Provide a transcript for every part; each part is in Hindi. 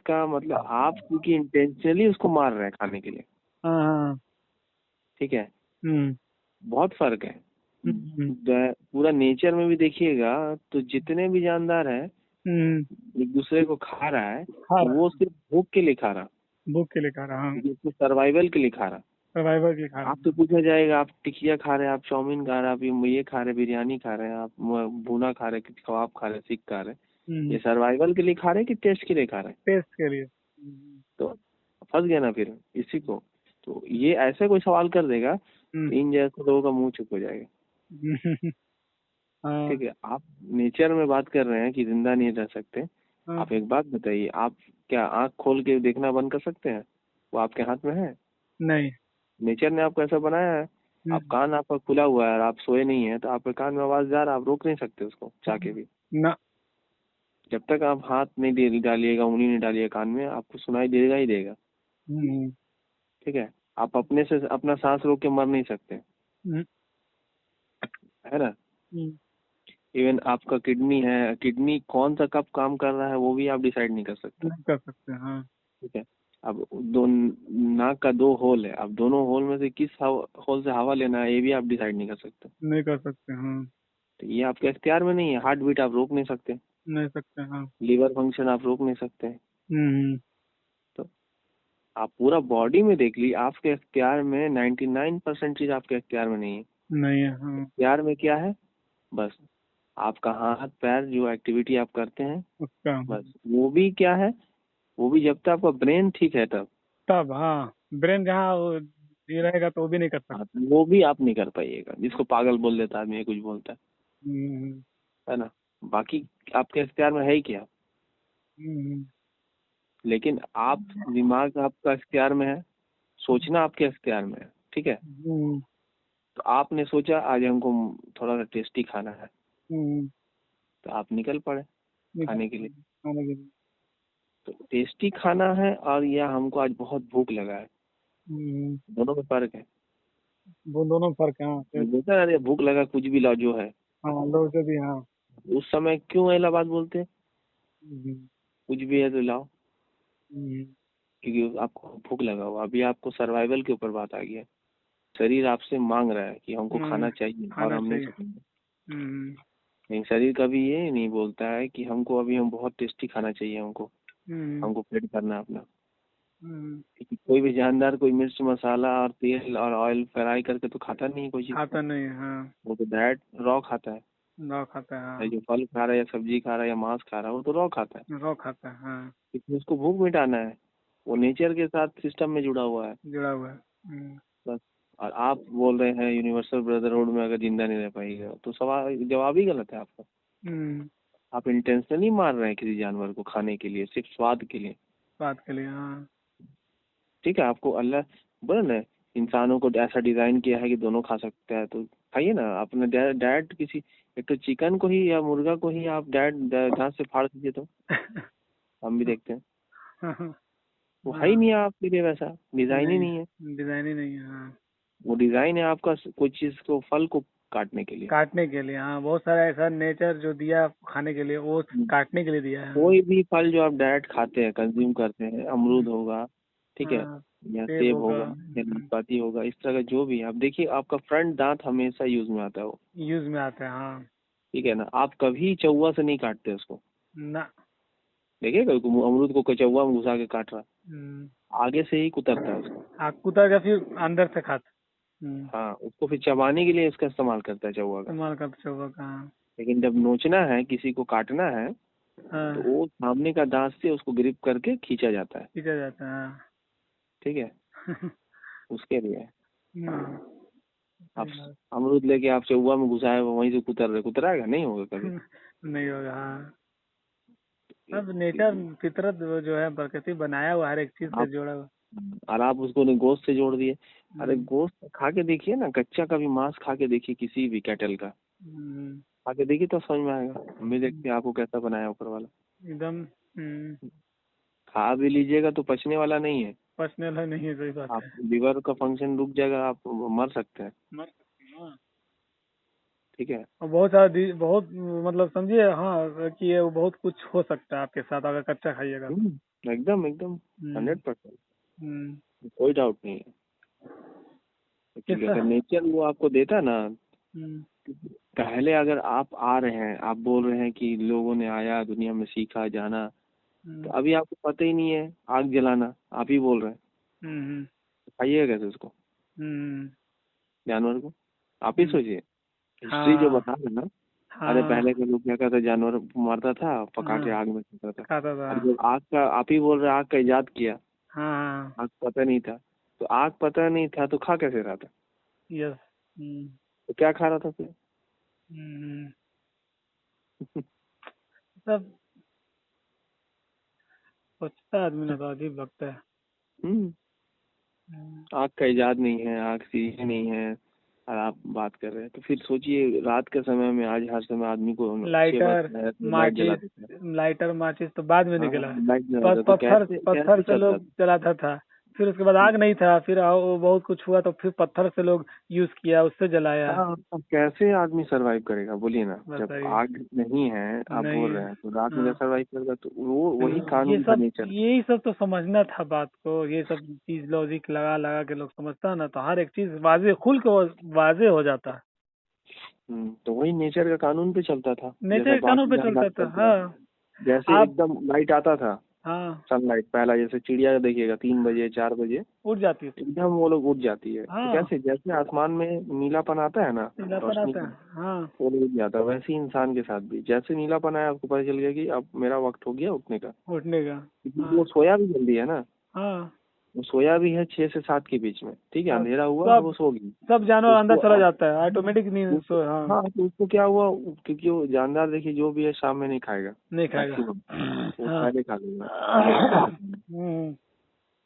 इसका मतलब आप क्योंकि इंटेंशनली उसको मार रहे हैं खाने के लिए, हाँ। ठीक है, हम्म। बहुत फर्क है। पूरा नेचर में भी देखिएगा तो जितने भी जानदार है एक दूसरे को खा रहा है, खा तो रहा वो सिर्फ भूख के लिए खा रहा, भूख के लिए खा रहा, हाँ। क्योंकि उसको सर्वाइवल के लिए खा रहा। सर्वाइवर के लिए खा रहा। आपसे पूछा जाएगा आप टिकिया खा रहे हैं, आप चाउमीन खा रहे हैं, आप ये खा रहे हैं, बिरयानी खा रहे हैं, आप भुना खा रहे हैं, कबाब खा रहे हैं, सीख खा रहे हैं, ये सर्वाइवल के लिए खा रहे हैं कि टेस्ट के लिए खा रहे हैं? टेस्ट के लिए। तो फंस गया ना फिर इसी को। तो ये ऐसे कोई सवाल कर देगा तो इन जैसे लोगों का मुंह चुप हो जाएगा। हाँ। ठीक है, आप नेचर में बात कर रहे हैं कि जिंदा नहीं रह सकते। हाँ। आप एक बात बताइए, आप क्या आंख खोल के देखना बंद कर सकते हैं? वो आपके हाथ में है? नहीं। नेचर ने आपको ऐसा बनाया है। आप कान आपका खुला हुआ है और आप सोए नहीं है तो आपके कान में आवाज जा रहा है, आप रोक नहीं सकते उसको चाह के भी। ना। जब तक आप हाथ नहीं डालिएगा, उंगली नहीं डालिएगा कान में, आपको सुनाई देगा ही देगा। ठीक है, आप अपने से अपना सांस रोक के मर नहीं सकते, है ना? इवन आपका किडनी है, किडनी कौन सा कब काम कर रहा है वो भी आप डिसाइड नहीं कर सकते। नहीं कर सकते, हाँ। ठीक है, अब दो नाक का दो होल है, अब दोनों होल में से किस होल से हवा लेना है ये भी आप डिसाइड नहीं कर सकते। नहीं कर सकते, हाँ। तो ये आपके इख्तियार में नहीं है। हार्ट बीट आप रोक नहीं सकते, नहीं सकते, हाँ। लीवर फंक्शन आप रोक नहीं सकते। हम्म। तो आप पूरा बॉडी में देख लीजिए, आपके इख्तियार में 99% चीज आपके इख्तियार में नहीं है। नहीं है, हाँ। इख्तियार में क्या है? बस आपका हाथ पैर जो एक्टिविटी आप करते हैं, उसका बस वो भी क्या है, वो भी जब तक आपका ब्रेन ठीक है तब। तब, हाँ। ब्रेन जहाँ ये रहेगा तो वो भी नहीं कर सकता। हाँ, वो भी आप नहीं कर पाइएगा, जिसको पागल बोल देता है आदमी, कुछ बोलता हम्म। है ना। बाकी आपके इख्तियार में है ही क्या? हम्म। लेकिन आप, दिमाग आपका इख्तियार में है, सोचना आपके इख्तियार में है, ठीक है। तो आपने सोचा आज हमको थोड़ा सा टेस्टी खाना है, तो आप निकल पड़े खाने के लिए। खाने के लिए। तो टेस्टी खाना है और या हमको आज बहुत भूख लगा है, दोनों में फर्क है। वो दोनों में फर्क है, हाँ। बोलता है अरे भूख लगा कुछ भी लाओ जो है, हाँ, लोग से भी, हाँ। उस समय क्यों ऐला बात बोलते हैं? हम्म। कुछ भी है तो लाओ, हम्म। क्योंकि आपको भूख लगा हुआ। अभी आपको सर्वाइवल के ऊपर बात आ गई है, शरीर आपसे मांग रहा है कि हमको खाना चाहिए और खाना हम नहीं चाहिए। सकेंगे। लेकिन शरीर कभी ये नहीं बोलता है कि हमको अभी हम बहुत टेस्टी खाना चाहिए, हमको हमको पेट करना है अपना। क्योंकि कोई भी जानदार कोई मिर्च मसाला और तेल और ऑयल फ्राई करके तो खाता नहीं कोई चीज को। खाता नहीं, हाँ। वो तो डायरेक्ट रॉ खाता है। रॉ खाता है, चाहे हाँ। जो फल खा रहा है या सब्जी खा रहा है या मांस खा रहा है, वो तो रॉ खाता है, रॉ खाता है, हाँ। क्योंकि उसको भूख मिटाना है। वो नेचर के साथ सिस्टम में जुड़ा हुआ है, जुड़ा हुआ है। बस। और आप बोल रहे हैं यूनिवर्सल ब्रदरहुड में अगर जिंदा नहीं रह पाएगा, तो सवाल जवाब ही गलत है आपका। आप इंटेंशनली मार रहे हैं किसी जानवर को खाने के लिए, सिर्फ स्वाद के लिए। बात के लिए, हाँ। ठीक है, आपको अल्लाह बोला ना इंसानों को ऐसा डिजाइन किया है कि दोनों खा सकता है, तो खाइए ना। अपने डायरेक्ट किसी, एक तो चिकन को ही या मुर्गा को ही आप डायरेक्ट दांत से फाड़ दीजिए तो हम भी देखते हैं। वो है ही नहीं आपके लिए, वैसा डिजाइन ही नहीं है। डिजाइन ही नहीं है, हाँ। वो डिजाइन है आपका कोई चीज को, फल को काटने के लिए। काटने के लिए, हाँ। बहुत सारा ऐसा नेचर जो दिया है खाने के लिए, वो काटने के लिए दिया है। कोई भी फल जो आप डायरेक्ट खाते हैं, कंज्यूम करते हैं, अमरूद होगा, ठीक है, हाँ, या सेब सेब होगा। होगा या नाशपाती होगा, इस तरह का जो भी है, आप देखिए आपका फ्रंट दांत हमेशा यूज में आता है वो। यूज में आता है, हाँ। ठीक है ना, आप कभी चौवा से नहीं काटते उसको। ना। देखिए कोई अमरूद को कचौवा में घुसा के काट रहा, आगे से ही कुतरता है उसको। कुतर का फिर अंदर से खाता। हाँ, उसको फिर चबाने के लिए उसका इस्तेमाल करता है चौवा का। इस्तेमाल करते चौबा का, हाँ। लेकिन जब नोचना है, किसी को काटना है, तो वो सामने का दांत से उसको ग्रिप करके खींचा जाता है। खींचा जाता है, हाँ। ठीक है, उसके लिए हम्म। आप अमरूद लेके आप चौवा में घुसाए वहीं से कुतराएगा नहीं, होगा कभी। नहीं होगा, हाँ। अब नेचर, फितरत जो है, प्रकृति बनाया हुआ हर एक चीज से आप जोड़ा हुआ। और आप उसको गोश्त से जोड़ दिए। अरे गोश्त खा के देखिए ना, कच्चा कभी मांस खा के देखिए किसी भी कैटल का, खा के देखिए तो समझ में आएगा। हम भी देखते हैं आपको कैसा बनाया ऊपर वाला। एकदम। खा भी लीजिएगा तो पचने वाला नहीं है। पर्सनल है, नहीं है, सही बात आप है। लिवर का फंक्शन रुक जाएगा, आप मर सकते हैं। मर सकते हैं, हाँ। ठीक है। और बहुत सारा बहुत मतलब समझिए हाँ कि ये बहुत कुछ हो सकता है आपके साथ अगर कच्चा खाइएगा तो। एकदम एकदम हम्म 100%, हम्म कोई डाउट नहीं है। क्योंकि किस्सा। अगर नेचर वो आपको देता ना, हम्म पहले अगर आप आ रहे हैं, आप बोल रहे हैं कि लोगों ने आया दुनिया में सीखा जाना, तो हम्म अभी आपको पता ही नहीं है आग जलाना, आप ही बोल रहे हैं, हम्म तो खाइएगा कैसे उसको, हम्म जानवर को? आप ही हम्म, सोचिए, हिस्ट्री जो हाँ बता रहे हैं ना, अरे पहले हाँ के लोग क्या करते, जानवर मारता था पका हाँ के आग में खाता था। खाता था। अब जब आग का, आप ही बोल रहे हैं आग का इजाद किया, हाँ आग पता नहीं था, तो आग पता नहीं था तो खा कैसे रहा था? यस। तो क्या खा रहा था फिर? हम्म सब सोचता है आदमी ना तो अजीब लगता है। हम्म हम्म, आग का इजाद नहीं है, आग सीधी नहीं है, और आप बात कर रहे हैं, तो फिर सोचिए रात के समय में, आज हर समय आदमी को 6 बज लाइटर रहा है तो लाइट जला माचिस। देता है। लाइटर माचिस तो बाद में हाँ, निकला। लाइट जला देता है, तो पत्थर कैसे पत्थर कैसे से चलता लोग था? जलाता था। फिर उसके बाद आग नहीं था, फिर आओ बहुत कुछ हुआ तो फिर पत्थर से लोग यूज किया, उससे जलाया। हाँ, अब कैसे आदमी सरवाइव करेगा बोलिए ना, जब बताइए। आग नहीं है, आप बोल नहीं। रहे हैं, तो रात में क्या हाँ सरवाइव करेगा? तो वो तो वही ये कानून था सब नेचर। यही सब तो समझना था बात को, ये सब चीज लॉजिक लगा लगा के लोग समझता ना तो हर एक चीज वाजे खुल के वाजे हो जाता। तो वही नेचर का कानून पे चलता था, नेचर जैसा के कानून बाकी पे जानवर चलता था चलता है। हाँ। जैसे आप एकदम लाइट आता था, हाँ सनलाइट पहला, जैसे चिड़िया देखिएगा 3 बजे 4 बजे उठ जाती थी। एकदम वो लोग उठ जाती है, तो हाँ कैसे, जैसे आसमान में नीलापन आता है ना, नीलापन रोशनी आता का, है हाँ। वो लोग उठ जाता है। वैसे ही इंसान के साथ भी, जैसे नीलापन आया आपको पता चल गया कि अब मेरा वक्त हो गया उठने का, उठने का। क्योंकि हाँ वो सोया भी जल्दी है ना, हाँ वो सोया भी है 6 से 7 के बीच में, ठीक है, हाँ अंधेरा हुआ सब वो सो गई। सब जानवर तो अंदर उसको चला अब जाता है ऑटोमेटिक नींद उसको, सो हाँ। हाँ तो उसको क्या हुआ, क्योंकि वो जानदार, देखिए जो भी है शाम में नहीं खाएगा नहीं खाएगा। मैक्सिमम, वो हाँ पहले खा लेगा अंधेरे के समय। हम्म,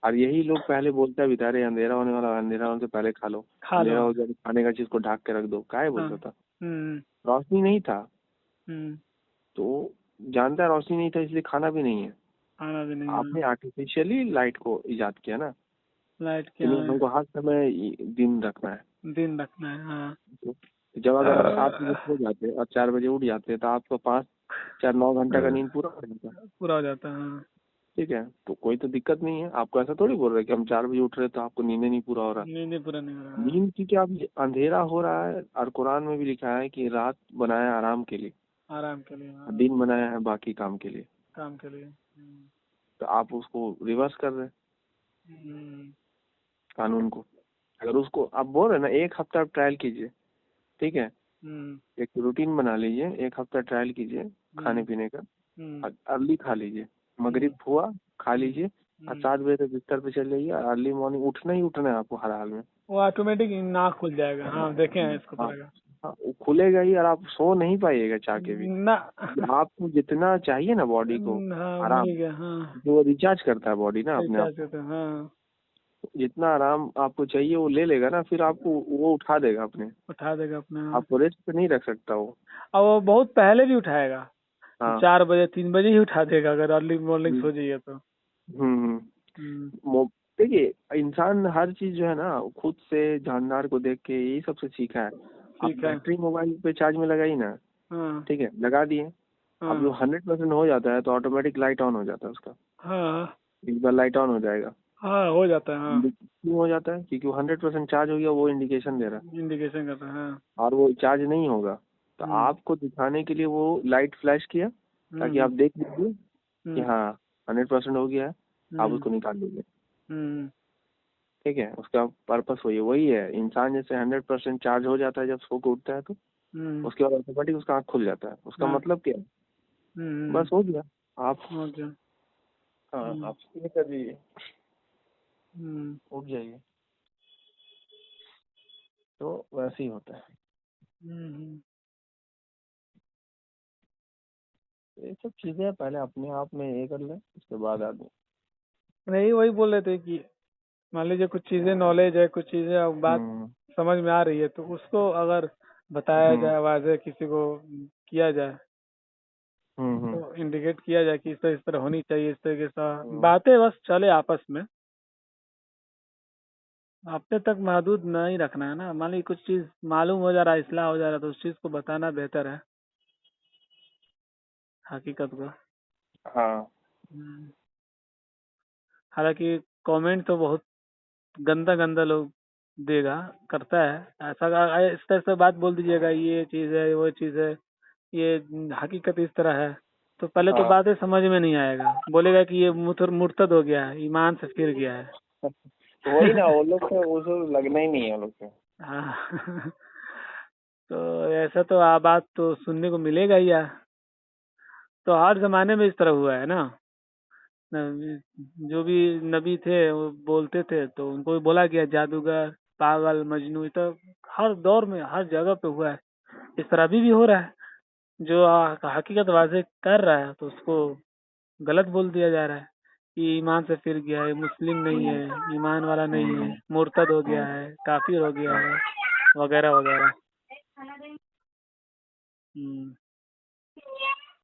और यही लोग पहले बोलता भी था, अरे अंधेरा होने वाला है, अंधेरा होने से पहले खा लो, खा लो। अंधेरा हो गया तो खाने का चीज को ढक के रख दो, काहे हाँ बोलता था? हम्म रोशनी नहीं था, हम्म तो जानता, रोशनी नहीं था इसलिए खाना भी नहीं है। खाना भी नहीं आपने हाँ। आर्टिफिशियली लाइट को इजाद किया ना, लाइट कि क्या नहीं है। हमको हर समय दिन रखना है। दिन रखना है हाँ। तो जब अगर आप 7 बजे सो जाते और 4 बजे उठ जाते, तो आपको 5 4 9 घंटा का नींद पूरा हो जाता। पूरा हो जाता है हाँ। ठीक है, तो कोई तो दिक्कत नहीं है, आपको ऐसा थोड़ी बोल रहे कि हम 4 बजे उठ रहे तो आपको नींद ही नहीं पूरा हो रहा। नींद ही पूरा नहीं हो रहा हाँ। नींद की क्या, अब अंधेरा हो रहा है, और कुरान में भी लिखा है कि रात बनाया आराम के लिए, आराम के लिए और हाँ। दिन बनाया है बाकी काम के लिए। काम के लिए तो आप उसको रिवर्स कर रहे हैं हम्म कानून को। अगर उसको आप बोल रहे हैं ना, 1 हफ्ता आप ट्रायल कीजिए, ठीक है, हम्म एक रूटीन बना लीजिए, 1 हफ्ता ट्रायल कीजिए खाने हम्म पीने का, हम्म अर्ली खा लीजिए, हम्म मगरिब हुआ खा हम्म लीजिए, और हम्म। 7 बजे तक बिस्तर पे चल जाइए, अर्ली मॉर्निंग उठना ही उठना है आपको हर हाल में। वो ऑटोमेटिक नाक खुल जाएगा हाँ देखे हैं इसको हाँ, तरह का। हाँ, वो खुलेगा ही, और आप सो नहीं पाइएगा चाह के भी। ना आपको जितना चाहिए ना बॉडी को हाँ आराम, मिल गया हाँ। जो रिचार्ज करता है बॉडी ना अपने ऐसा आप ऐसे को, तो हाँ। जितना आराम आपको चाहिए वो ले लेगा ना, फिर आपको वो उठा देगा अपने, उठा देगा अपने हाँ। आपको रेस्ट पे नहीं रख सकता वो। और वो बहुत पहले भी उठाएगा। हाँ। 4 बजे 3 बजे ही उठा देगा अगर अर्ली मॉर्निंग हम्म सो जाइए तो। हम्म हम्म। हम्म देखिए, इंसान हर चीज जो है ना, खुद से जानदार को देख के यही सबसे सीखा है। आप ठीक है बैटरी मोबाइल पे चार्ज में लगाई ना, हाँ ठीक है, लगा दिए, अब जो हाँ 100% हो जाता है तो ऑटोमेटिक लाइट ऑन हो जाता है उसका, हाँ एक बार लाइट ऑन हो जाएगा। हाँ हो जाता है हाँ। क्यों हो जाता है? क्योंकि वो 100% चार्ज हो गया, वो इंडिकेशन दे रहा है, इंडिकेशन करता है हाँ। और वो चार्ज नहीं होगा, तो हम्म आपको दिखाने के लिए वो लाइट फ्लैश किया, ताकि हम्म आप देख लीजिए कि हम्म हाँ 100% हो गया है, आप हम्म उसको निकाल लीजिए। हम्म ठीक है, उसका पर्पस वही है, इंसान जैसे 100% चार्ज हो जाता है जब सो के उठता है, तो हम्म, उसके बाद ऑटोमेटिक उसका आँख खुल जाता है, उसका हाँ मतलब क्या है? हम्म बस हो गया। आप, ओके हाँ आप ये कर दीजिए, हम्म उठ जाइए, तो वैसे ही होता है। हम्म। ये सब चीजें पहले अपने आप में ये कर ले, उसके बाद आदमी। नहीं वही बोल रहे थे कि मान लीजिए कुछ चीजें नॉलेज है, कुछ चीजें अब बात हम्म समझ में आ रही है तो उसको अगर बताया हम्म जाए वाजे किसी को किया जाए हम्म। तो इंडिकेट किया जाए कि इस तरह होनी चाहिए, इस तरीके से हम्म। बातें बस चले आपस में। अपने तक महदूद नहीं रखना है ना। मान ली कुछ चीज मालूम हो जा रहा है, इस्लाह हो जा रहा है, तो उस चीज को बताना बेहतर है, हकीकत को। हाँ। हम्म। हालांकि कमेंट तो बहुत गंदा गंदा लोग देगा, करता है ऐसा। इस तरह से बात बोल दीजिएगा, ये चीज है, वो चीज है, ये हकीकत इस तरह है, तो पहले तो हाँ। बातें समझ में नहीं आएगा, बोलेगा कि ये मुर्तद हो गया है, ईमान से फिर गया है। वही ना, वो लोग से वो सब लगना ही नहीं है वो लोग से। हाँ। तो ऐसा तो बात तो सुनने को मिलेगा ही यार। तो हर जमाने में इस तरह हुआ है ना। जो भी नबी थे वो बोलते थे तो उनको भी बोला गया जादूगर, पागल, मजनू। ये तो हर दौर में हर जगह पे हुआ है। इस तरह अभी भी हो रहा है। जो हकीकत वाजे कर रहा है तो उसको गलत बोल दिया जा रहा है कि ईमान से फिर गया है, मुस्लिम नहीं है, ईमान वाला नहीं है, हम्म। मुर्तद हो गया है, काफिर हो गया है, वगैरह वगैरह। हम्म।